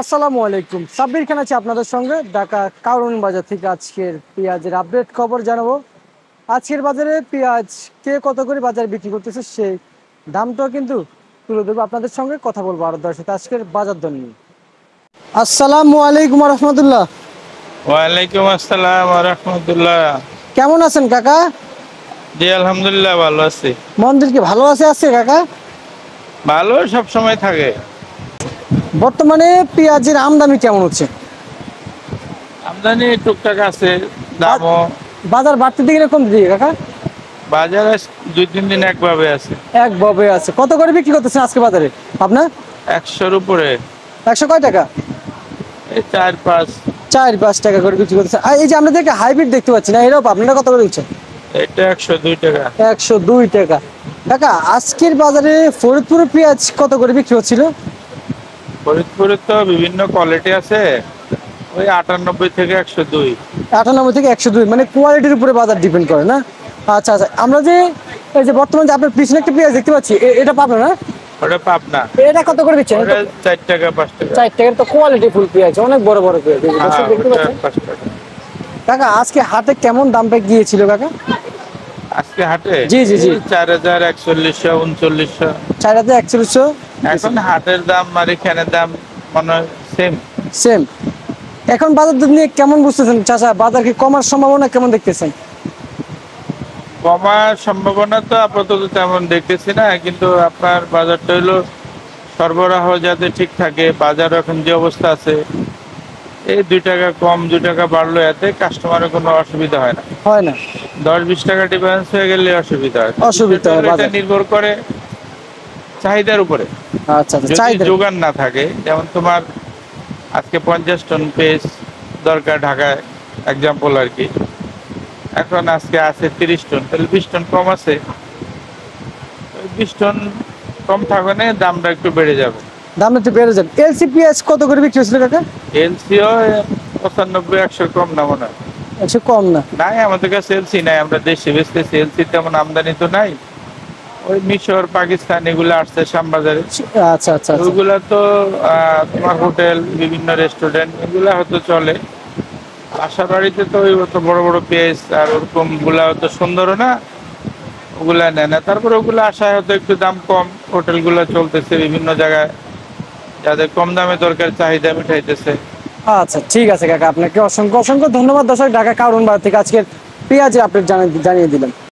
আসসালামু আলাইকুম, সাব্বির খান আছি আপনাদের সঙ্গে ঢাকা কারণ বাজার থেকে। আজকের পেঁয়াজের আপডেট খবর জানাবো। আজকের বাজারে পেঁয়াজ কে কত করে বাজারে বিক্রি করতেছে সেই দামটাও কিন্তু তুলে দেবো আপনাদের সঙ্গে। কথা বলবো আরো দর্শক আজকের বাজার দর নিয়ে। আসসালামু আলাইকুম রহমতুল্লাহ। ওয়ালাইকুম আসসালাম ওয়া রাহমাতুল্লাহ। কেমন আছেন কাকা? জি আলহামদুলিল্লাহ ভালো আছি। মন্দির কি ভালো আছে আজকে কাকা? ভালো সব সময় থাকে। বর্তমানে পেঁয়াজের আমদানি কেমন হচ্ছে? আমদানি টুকটাক আছে, বা- দামও বাজার বাড়তি দিকে না কমতি দিকে কাকা? বাজারে 2-3 দিন একভাবে আছে। একভাবে আছে। কত করে বিক্রি করতেছেন আজকে বাজারে আপনার? 100-র উপরে। 100 কয় টাকা? এই 4-5। 4-5 টাকা করে বিক্রি করতেছে। আর এই যে আমরা দেখে হাইব্রিড দেখতে পাচ্ছি না, এরাও আপনারা কত করে দিচ্ছেন? এটা 102 টাকা। 102 টাকা। কাকা আজকের বাজারে ফরিদপুর পেঁয়াজ কত করে বিক্রি হচ্ছিল? ফরিদপুরে তো বিভিন্ন কোয়ালিটি আছে, ওই 98 থেকে 102। 98 থেকে 102, মানে কোয়ালিটির উপরে বাজার ডিপেন্ড করে না? আচ্ছা আচ্ছা, আমরা যে এই যে বর্তমানে যে আপনার পিছনে একটা পেঁয়াজ দেখতে পাচ্ছি, এটা পাবেন না? ওটা পাবনা। এটা কত করে দিচ্ছেন? ওটা 4 টাকা 5 টাকা। 4 টাকার তো কোয়ালিটি ফুল পেঁয়াজ, অনেক বড় বড় পেঁয়াজ এই যে হ্যাঁ, দর্শক দেখতে ওটা পাচ্ছেন। 5 টাকা। কাকা আজকে হাটে কেমন দামটা গিয়েছিল কাকা? আজকে হাটে জি জি জি। 4000, 4100, 3900। 4100। এখন হাটের দাম আর এখানের দাম মনে হয় সেম। সেম। এখন বাজার দর নিয়ে কেমন বুঝতেছেন চাচা? বাজার কি কমার সম্ভাবনা কেমন দেখতেছেন? কমার সম্ভাবনা তো আপাতত তেমন দেখতেছি না, কিন্তু আপনার বাজারটা হলো সরবরাহ যাতে ঠিক থাকে। বাজার এখন যে অবস্থা আছে, এই 2 টাকা কম 2 টাকা বাড়লো, এতে কাস্টমারের কোনো অসুবিধা হয় না। হয় না? 10-20 টাকা ডিফারেন্স হয়ে গেলে অসুবিধা হয়। অসুবিধা হয় এটা বাজার। নির্ভর করে চাহিদার উপরে। আচ্ছা আচ্ছা, যদি চাহিদা। যোগান না থাকে, যেমন তোমার আজকে 50 টন পেঁয়াজ দরকার ঢাকায়, এক্সাম্পল আর কি, এখন আজকে আছে 30 টন, তাহলে 20 টন কম আছে। 20 টন কম থাকবে না, দামটা একটু বেড়ে যাবে। দাম একটু বেড়ে যাবে। এলসি পেঁয়াজ কত করে বিক্রি হচ্ছিল কাকা? এলসিও 95-100 কম না মনে হয়। একটু কম না? নাই, আমাদের কাছে এলসি নাই, আমরা দেশে বেচতেছি। এলসি তেমন আমদানি তো নাই। ওই মিশর, পাকিস্তান এগুলো আসছে শ্যামবাজারে। আচ্ছা আচ্ছা আচ্ছা। ওইগুলা তো তোমার হোটেল, বিভিন্ন রেস্টুরেন্ট এগুলা হয়তো চলে। বাসা বাড়িতে তো ওই অত বড় বড় পেঁয়াজ আর ওরকম গুলা অত সুন্দরও না, ওগুলা নেয় না। তারপরে ওগুলো আসায় হয়তো একটু দাম কম, হোটেলগুলো চলতেছে বিভিন্ন জায়গায়, যাদের কম দামে দরকার চাহিদা মিটাইতেছে। আচ্ছা ঠিক আছে কাকা, আপনাকে অসংখ্য অসংখ্য ধন্যবাদ। দর্শক ঢাকা কারণ বাজার থেকে আজকের পেঁয়াজের আপডেট জানিয়ে দিলাম।